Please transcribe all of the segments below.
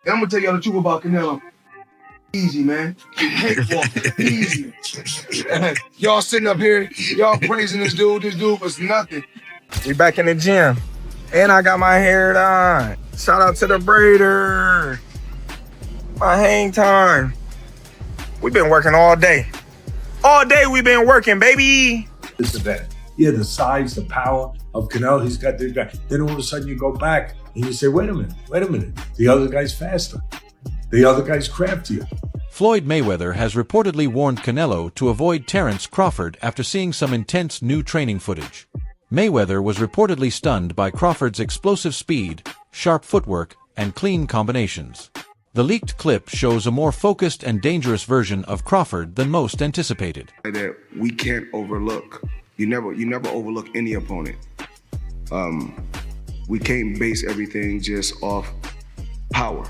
And I'm gonna tell y'all the truth about Canelo. Easy, man. Easy. Y'all sitting up here, y'all praising this dude. This dude was nothing. We back in the gym. And I got my hair done. Shout out to the braider. My hang time. We've been working all day. All day we've been working, baby. It's the vet. Yeah, the size, the power of Canelo, he's got this guy. Then all of a sudden you go back and you say, wait a minute. The other guy's faster. The other guy's craftier. Floyd Mayweather has reportedly warned Canelo to avoid Terence Crawford after seeing some intense new training footage. Mayweather was reportedly stunned by Crawford's explosive speed, sharp footwork, and clean combinations. The leaked clip shows a more focused and dangerous version of Crawford than most anticipated. That we can't overlook. You never overlook any opponent. We can't base everything just off power.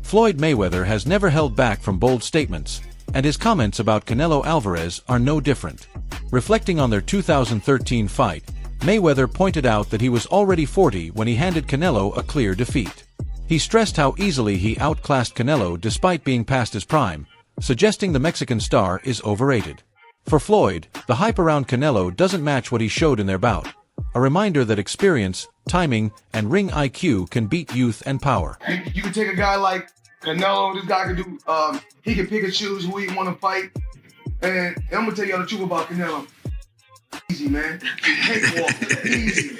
Floyd Mayweather has never held back from bold statements, and his comments about Canelo Alvarez are no different. Reflecting on their 2013 fight, Mayweather pointed out that he was already 40 when he handed Canelo a clear defeat. He stressed how easily he outclassed Canelo despite being past his prime, suggesting the Mexican star is overrated. For Floyd, the hype around Canelo doesn't match what he showed in their bout, a reminder that experience, timing, and ring IQ can beat youth and power. You can take a guy like Canelo, this guy can do, he can pick and choose who he want to fight. And I'm gonna tell y'all the truth about Canelo. Easy, man. Easy.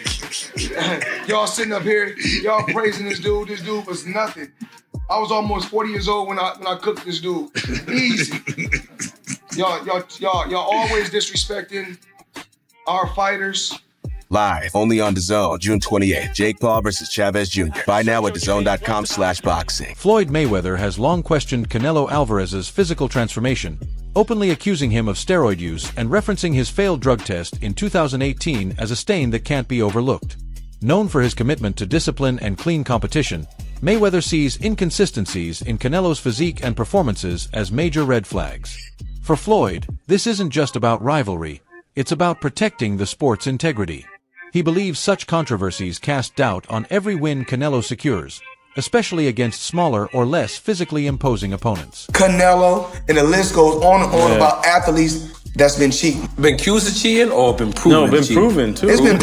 Y'all sitting up here, y'all praising this dude. This dude was nothing. I was almost 40 years old when I cooked this dude. Easy. Y'all always disrespecting our fighters. Live, only on DAZN, June 28th. Jake Paul versus Chavez Jr. Buy now at DAZN.com/boxing. Floyd Mayweather has long questioned Canelo Alvarez's physical transformation, openly accusing him of steroid use and referencing his failed drug test in 2018 as a stain that can't be overlooked. Known for his commitment to discipline and clean competition, Mayweather sees inconsistencies in Canelo's physique and performances as major red flags. For Floyd, this isn't just about rivalry, it's about protecting the sport's integrity. He believes such controversies cast doubt on every win Canelo secures, especially against smaller or less physically imposing opponents. Canelo, and the list goes on and on about athletes that's been cheating. Been accused of cheating or been proven? No, been proven too. It's been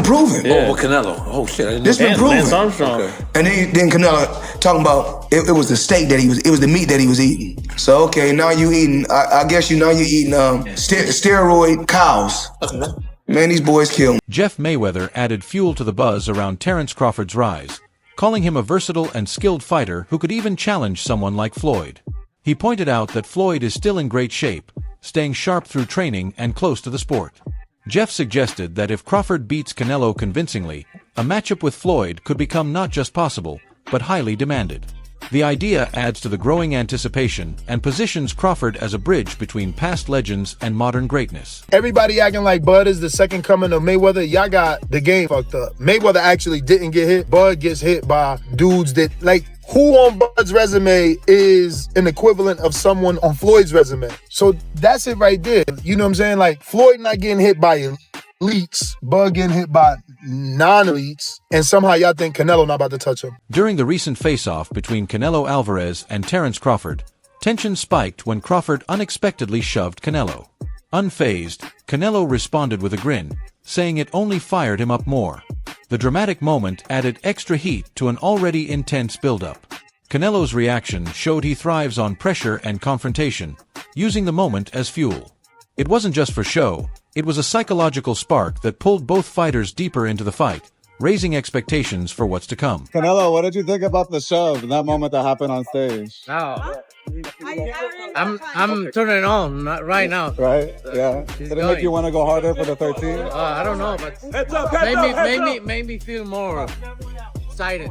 proven. Yeah. Oh, but Canelo. Oh shit. This been proven. Lance Armstrong. Okay. And then Canelo talking about it was the steak that it was the meat that he was eating. So okay, now you eating. I guess you eating steroid cows. Okay. Man, these boys kill me. Jeff Mayweather added fuel to the buzz around Terence Crawford's rise, calling him a versatile and skilled fighter who could even challenge someone like Floyd. He pointed out that Floyd is still in great shape, staying sharp through training and close to the sport. Jeff suggested that if Crawford beats Canelo convincingly, a matchup with Floyd could become not just possible, but highly demanded. The idea adds to the growing anticipation and positions Crawford as a bridge between past legends and modern greatness. Everybody acting like Bud is the second coming of Mayweather. Y'all got the game fucked up. Mayweather actually didn't get hit. Bud gets hit by dudes that, like, who on Bud's resume is an equivalent of someone on Floyd's resume? So that's it right there. You know what I'm saying? Like, Floyd not getting hit by elites, Bud getting hit by non-elites, and somehow y'all think Canelo not about to touch him. During the recent face-off between Canelo Alvarez and Terence Crawford, tension spiked when Crawford unexpectedly shoved Canelo. Unfazed, Canelo responded with a grin, saying it only fired him up more. The dramatic moment added extra heat to an already intense build-up. Canelo's reaction showed he thrives on pressure and confrontation, using the moment as fuel. It wasn't just for show, it was a psychological spark that pulled both fighters deeper into the fight, raising expectations for what's to come. Canelo, what did you think about the shove, that moment that happened on stage? Oh, I'm turning on right now. Right? Yeah. Did it make you want to go harder for the 13? I don't know, but made me feel more excited.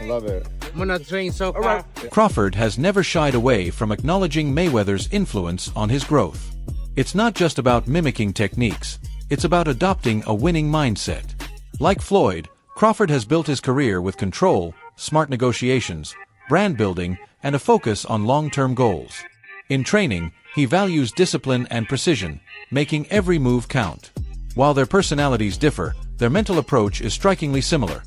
I love it. I'm gonna train so far. Crawford has never shied away from acknowledging Mayweather's influence on his growth. It's not just about mimicking techniques, it's about adopting a winning mindset. Like Floyd, Crawford has built his career with control, smart negotiations, brand building, and a focus on long-term goals. In training, he values discipline and precision, making every move count. While their personalities differ, their mental approach is strikingly similar.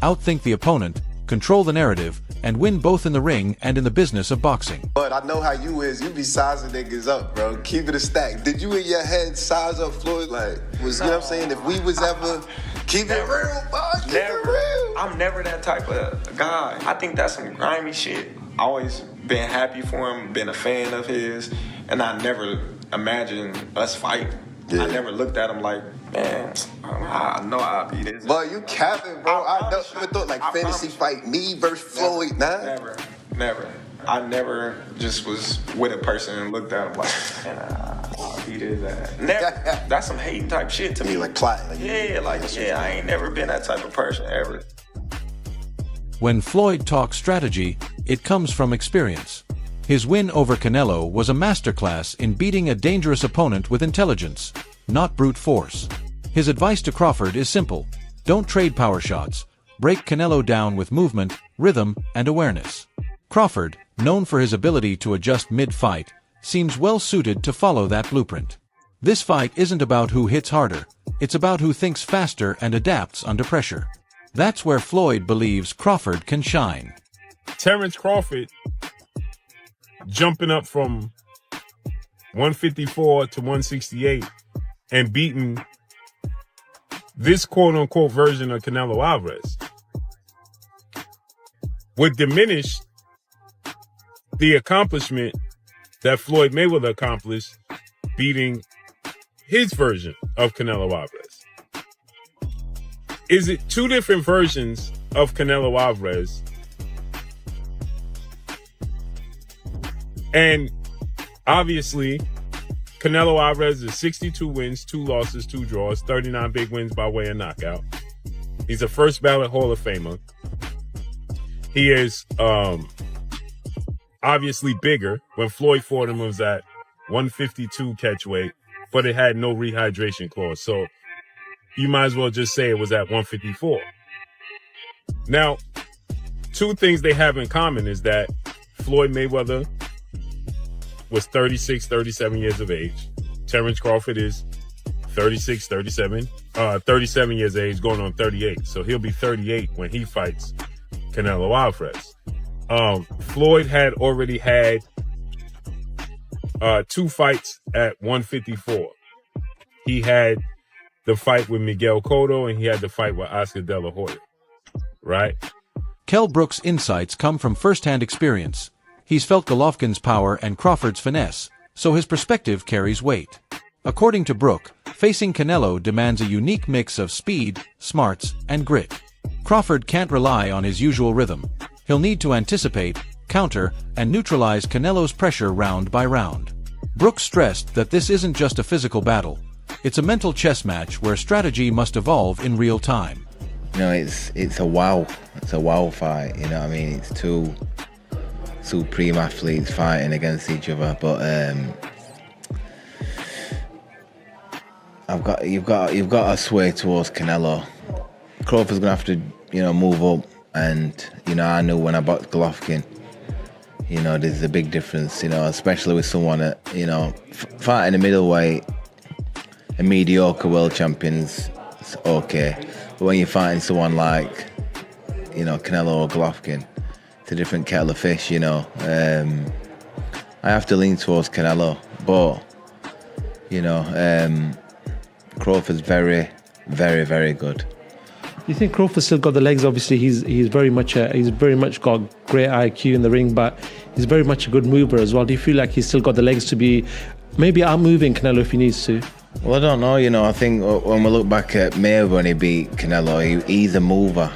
Outthink the opponent, control the narrative, and win both in the ring and in the business of boxing. But I know how you is. You be sizing niggas up, bro. Keep it a stack. Did you in your head size up Floyd? Like, you know what I'm saying? If we was ever keep it real, bro. Keep it real. I'm never that type of guy. I think that's some grimy shit. Always been happy for him, been a fan of his, and I never imagined us fight. I never looked at him like, man, I know I'll be this. But you capping, bro. I never thought like fantasy fight me versus Floyd. Never. I never just was with a person and looked at him like, man, I'll beat his ass. Never. That's some hating type shit to me. Like plotting. I ain't never been that type of person ever. When Floyd talks strategy, it comes from experience. His win over Canelo was a masterclass in beating a dangerous opponent with intelligence, not brute force. His advice to Crawford is simple: don't trade power shots, break Canelo down with movement, rhythm, and awareness. Crawford, known for his ability to adjust mid-fight, seems well suited to follow that blueprint. This fight isn't about who hits harder, it's about who thinks faster and adapts under pressure. That's where Floyd believes Crawford can shine. Terence Crawford jumping up from 154 to 168 and beating this quote-unquote version of Canelo Alvarez would diminish the accomplishment that Floyd Mayweather accomplished beating his version of Canelo Alvarez. Is it two different versions of Canelo Alvarez? And obviously, Canelo Alvarez is 62 wins, 2 losses, 2 draws, 39 big wins by way of knockout. He's a first ballot Hall of Famer. He is obviously bigger. When Floyd fought him, it was at 152 catch weight, but it had no rehydration clause. So you might as well just say it was at 154. Now, two things they have in common is that Floyd Mayweather was 36, 37 years of age. Terence Crawford is 37 years of age, going on 38. So he'll be 38 when he fights Canelo Alvarez. Floyd had already had 2 fights at 154. He had the fight with Miguel Cotto, and he had the fight with Oscar De La Hoya, right? Kell Brook's insights come from first-hand experience. He's felt Golovkin's power and Crawford's finesse, so his perspective carries weight. According to Brook, facing Canelo demands a unique mix of speed, smarts, and grit. Crawford can't rely on his usual rhythm. He'll need to anticipate, counter, and neutralize Canelo's pressure round by round. Brook stressed that this isn't just a physical battle. It's a mental chess match where strategy must evolve in real time. You know, it's a wow fight. You know what I mean? It's two supreme athletes fighting against each other. But you've got to sway towards Canelo. Crawford's gonna have to move up, and I knew when I boxed Golovkin, there's a big difference. Especially with someone that fighting a middleweight. A mediocre world champion's okay, but when you're fighting someone like, Canelo or Golovkin, it's a different kettle of fish. I have to lean towards Canelo, but Crawford's very, very, very good. You think Crawford's still got the legs? Obviously, he's very much got great IQ in the ring, but he's very much a good mover as well. Do you feel like he's still got the legs to be maybe outmoving Canelo if he needs to? Well, I don't know. I think when we look back at Mayweather when he beat Canelo, he's a mover.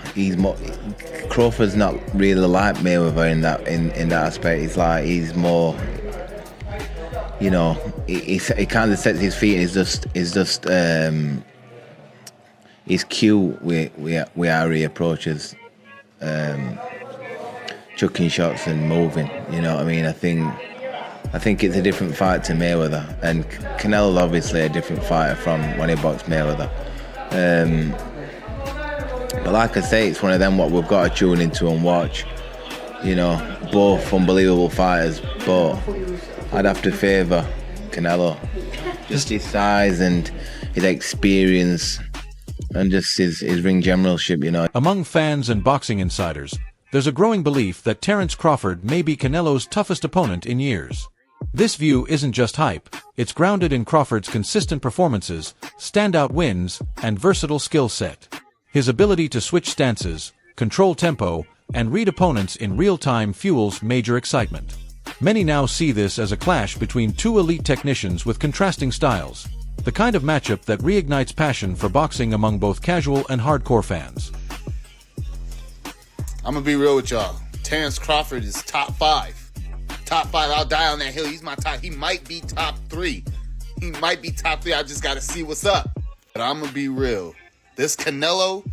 Crawford's not really like Mayweather in that aspect. He's more, he kind of sets his feet. He's cute with how he approaches chucking shots and moving. You know what I mean? I think it's a different fight to Mayweather, and Canelo's obviously a different fighter from when he boxed Mayweather. But like I say, it's one of them what we've got to tune into and watch. Both unbelievable fighters, but I'd have to favour Canelo. Just his size and his experience and just his ring generalship, Among fans and boxing insiders, there's a growing belief that Terence Crawford may be Canelo's toughest opponent in years. This view isn't just hype, it's grounded in Crawford's consistent performances, standout wins, and versatile skill set. His ability to switch stances, control tempo, and read opponents in real time fuels major excitement. Many now see this as a clash between two elite technicians with contrasting styles, the kind of matchup that reignites passion for boxing among both casual and hardcore fans. I'm gonna be real with y'all. Terence Crawford is top 5. Top 5, I'll die on that hill. He's my top. He might be top 3. He might be top 3. I just gotta see what's up. But I'm gonna be real. This Canelo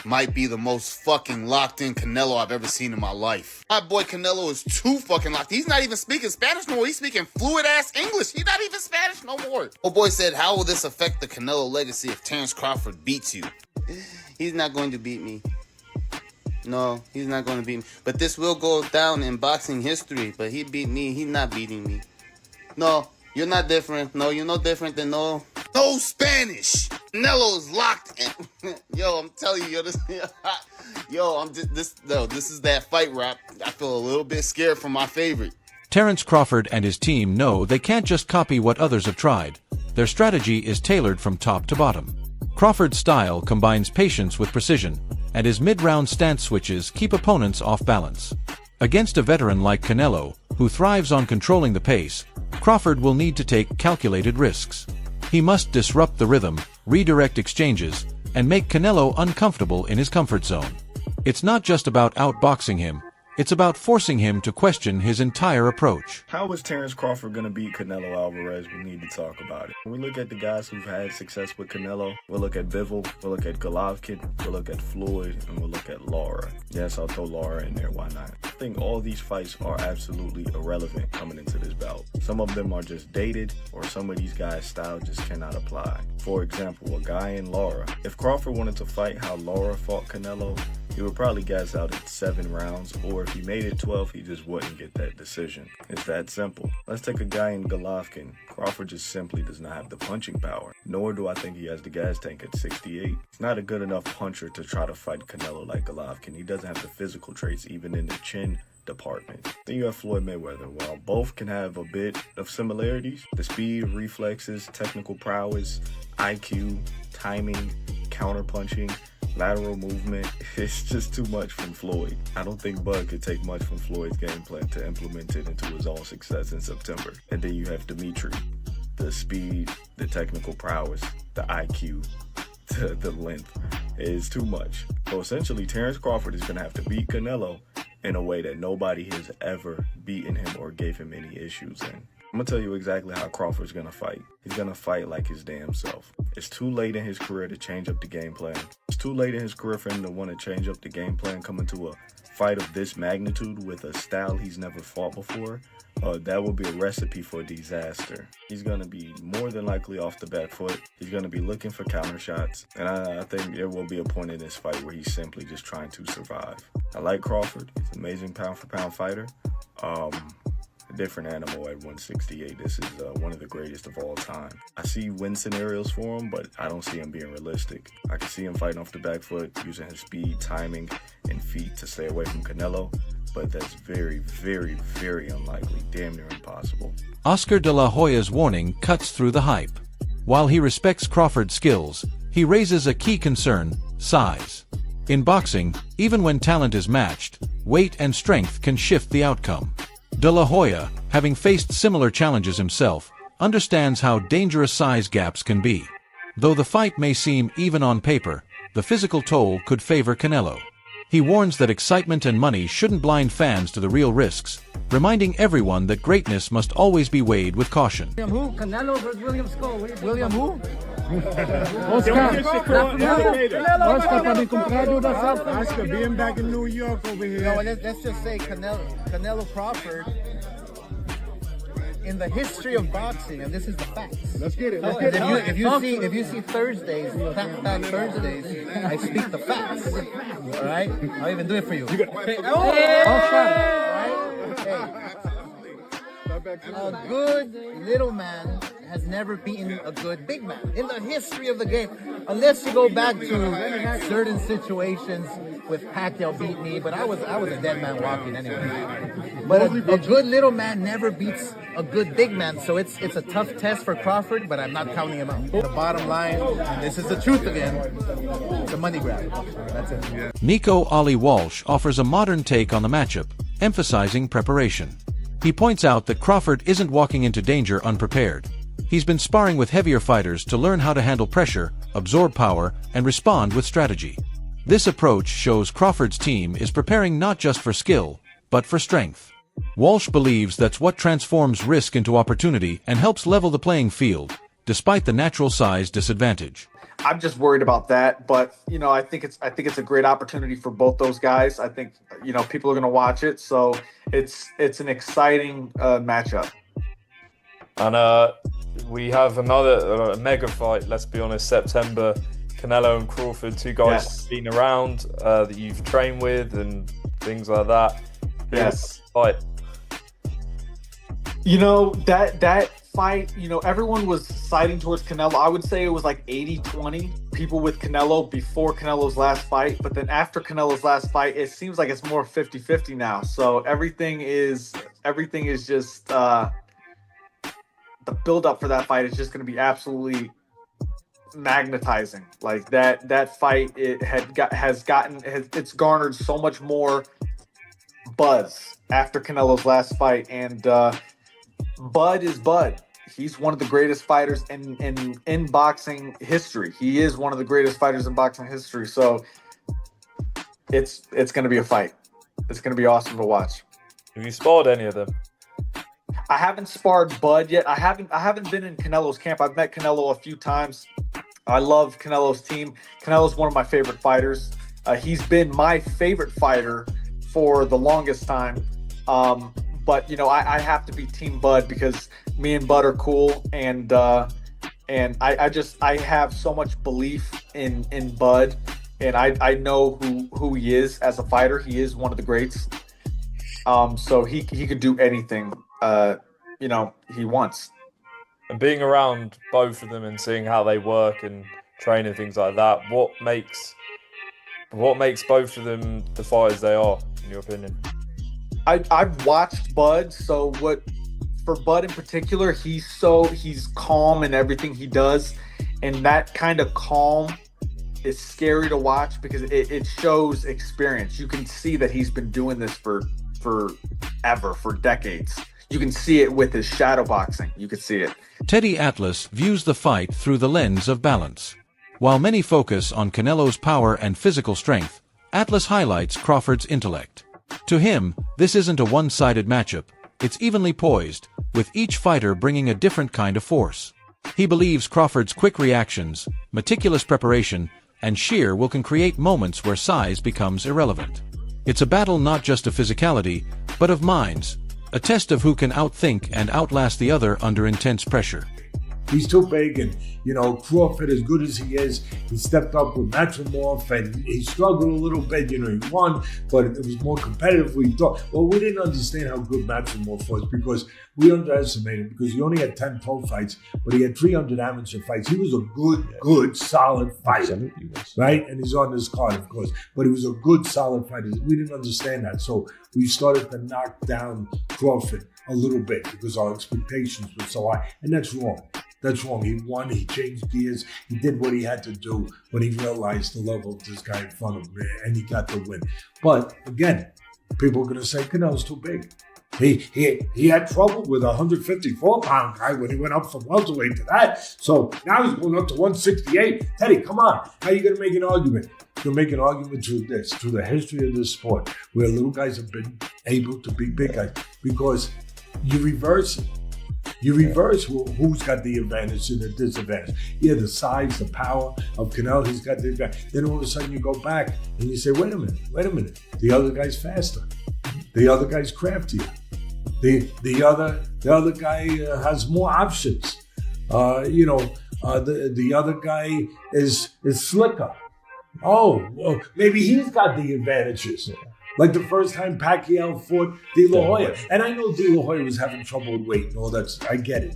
might be the most fucking locked in Canelo I've ever seen in my life. My boy Canelo is too fucking locked. He's not even speaking Spanish no more. He's speaking fluid ass English. He's not even Spanish no more. Oh boy said, how will this affect the Canelo legacy if Terence Crawford beats you? He's not going to beat me. No, he's not going to beat me. But this will go down in boxing history. But he beat me. He's not beating me. No, you're not different. No, you're no different than no Spanish. Canelo is locked in. Yo, I'm telling you, this is that fight rap. I feel a little bit scared for my favorite. Terence Crawford and his team know they can't just copy what others have tried. Their strategy is tailored from top to bottom. Crawford's style combines patience with precision, and his mid-round stance switches keep opponents off balance. Against a veteran like Canelo, who thrives on controlling the pace, Crawford will need to take calculated risks. He must disrupt the rhythm, redirect exchanges, and make Canelo uncomfortable in his comfort zone. It's not just about outboxing him, it's about forcing him to question his entire approach. How is Terence Crawford going to beat Canelo Alvarez? We need to talk about it. When we look at the guys who've had success with Canelo, we'll look at Bivol, we'll look at Golovkin, we'll look at Floyd, and we'll look at Lara. Yes, I'll throw Lara in there, why not? I think all these fights are absolutely irrelevant coming into this bout. Some of them are just dated, or some of these guys' style just cannot apply. For example, a guy in Lara. If Crawford wanted to fight how Lara fought Canelo, he would probably gas out in 7 rounds, or if he made it 12, he just wouldn't get that decision. It's that simple. Let's take a guy in Golovkin. Crawford just simply does not have the punching power, nor do I think he has the gas tank at 68. He's not a good enough puncher to try to fight Canelo like Golovkin. He doesn't have the physical traits, even in the chin department. Then you have Floyd Mayweather. While both can have a bit of similarities, the speed, reflexes, technical prowess, IQ, timing, counterpunching, lateral movement, it's just too much from Floyd. I don't think Bud could take much from Floyd's game plan to implement it into his own success in September. And then you have Dimitri. The speed, the technical prowess, the IQ, the length is too much. So essentially, Terence Crawford is going to have to beat Canelo in a way that nobody has ever beaten him or gave him any issues in. I'm going to tell you exactly how Crawford's going to fight. He's going to fight like his damn self. It's too late in his career to change up the game plan. It's too late in his career for him to want to change up the game plan, come into a fight of this magnitude with a style he's never fought before. That will be a recipe for disaster. He's going to be more than likely off the back foot. He's going to be looking for counter shots. And I think there will be a point in this fight where he's simply just trying to survive. I like Crawford. He's an amazing pound-for-pound fighter. A different animal at 168. This is one of the greatest of all time. I see win scenarios for him, but I don't see him being realistic. I can see him fighting off the back foot, using his speed, timing, and feet to stay away from Canelo, but that's very, very, very unlikely, damn near impossible. Oscar de la Hoya's warning cuts through the hype. While he respects Crawford's skills, he raises a key concern: size. In boxing, even when talent is matched, weight and strength can shift the outcome. De La Hoya, having faced similar challenges himself, understands how dangerous size gaps can be. Though the fight may seem even on paper, the physical toll could favor Canelo. He warns that excitement and money shouldn't blind fans to the real risks, reminding everyone that greatness must always be weighed with caution. William who? Canelo versus William Skull. William who? Oscar being back in New York over here. No, let's just say Canelo Crawford, in the history of boxing, and this is the facts. Let's get it. If you see Thursdays, Fact Thursdays, I speak the facts. All right, I'll even do it for you. A good little man has never beaten a good big man in the history of the game, unless you go back to certain situations with Pacquiao beat me, but I was a dead man walking anyway. But a good little man never beats a good big man, so it's a tough test for Crawford, but I'm not counting him out. The bottom line, and this is the truth again, it's a money grab. That's it. Nico Ali Walsh offers a modern take on the matchup, emphasizing preparation. He points out that Crawford isn't walking into danger unprepared. He's been sparring with heavier fighters to learn how to handle pressure, absorb power, and respond with strategy. This approach shows Crawford's team is preparing not just for skill, but for strength. Walsh believes that's what transforms risk into opportunity and helps level the playing field, despite the natural size disadvantage. I'm just worried about that, but I think it's a great opportunity for both those guys. I think people are going to watch it, so it's an exciting matchup. And we have another mega fight. Let's be honest, September. Canelo and Crawford, two guys been around that you've trained with and things like that. Yes, fight. That fight, everyone was siding towards Canelo. I would say it was like 80-20 people with Canelo before Canelo's last fight. But then after Canelo's last fight, it seems like it's more 50-50 now. So everything is just the build up for that fight is just going to be absolutely magnetizing. Like that fight, it's garnered so much more buzz after Canelo's last fight, and Bud is Bud. He's one of the greatest fighters in boxing history. He is one of the greatest fighters in boxing history. So it's going to be a fight. It's going to be awesome to watch. Have you sparred any of them? I haven't sparred Bud yet. I haven't been in Canelo's camp. I've met Canelo a few times. I love Canelo's team. Canelo's one of my favorite fighters. He's been my favorite fighter for the longest time. But I have to be Team Bud because me and Bud are cool, and I have so much belief in Bud, and I know who he is as a fighter. He is one of the greats. So he could do anything he wants. And being around both of them and seeing how they work and train and things like that, what makes both of them the fighters they are, in your opinion? I've watched Bud, so for Bud in particular, he's calm in everything he does, and that kind of calm is scary to watch because it shows experience. You can see that he's been doing this for decades. You can see it with his shadow boxing. You can see it. Teddy Atlas views the fight through the lens of balance. While many focus on Canelo's power and physical strength, Atlas highlights Crawford's intellect. To him, this isn't a one-sided matchup. It's evenly poised, with each fighter bringing a different kind of force. He believes Crawford's quick reactions, meticulous preparation, and sheer will can create moments where size becomes irrelevant. It's a battle not just of physicality, but of minds, a test of who can outthink and outlast the other under intense pressure. He's too big, and Crawford, as good as he is, he stepped up with Matrimorph, and he struggled a little bit. He won, but it was more competitive than we thought. Well, we didn't understand how good Matrimorph was because we underestimated him because he only had 10 pro fights, but he had 300 amateur fights. He was a good, solid fighter, right? And he's on this card, of course, but he was a good, solid fighter. We didn't understand that, so we started to knock down Crawford a little bit because our expectations were so high, and that's wrong. That's wrong. He won. He changed gears. He did what he had to do when he realized the level of this guy in front of him, and he got the win. But again, people are going to say Canelo's too big. He had trouble with a 154-pound guy when he went up from welterweight to that. So now he's going up to 168. Teddy, come on. How are you going to make an argument? You're going to make an argument through the history of this sport, where little guys have been able to beat big guys, because you reverse it. You reverse who's got the advantage and the disadvantage. Yeah, the size, the power of Canelo, he's got the advantage. Then all of a sudden you go back and you say, wait a minute. The other guy's faster. The other guy's craftier. The other guy has more options. The other guy is slicker. Oh, well, maybe he's got the advantages. Like the first time Pacquiao fought De La Hoya. And I know De La Hoya was having trouble with weight and all that. I get it.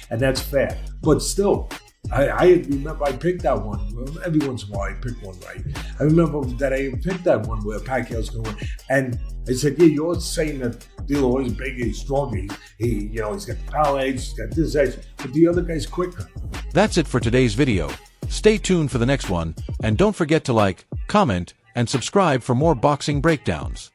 And that's fair. But still, I remember I picked that one. Every once in a while I pick one right. I remember that I picked that one where Pacquiao's going to win. And I said, yeah, you're saying that De La Hoya's bigger, he's stronger. He's got the power edge, he's got this edge. But the other guy's quicker. That's it for today's video. Stay tuned for the next one, and don't forget to like, comment, and subscribe for more boxing breakdowns.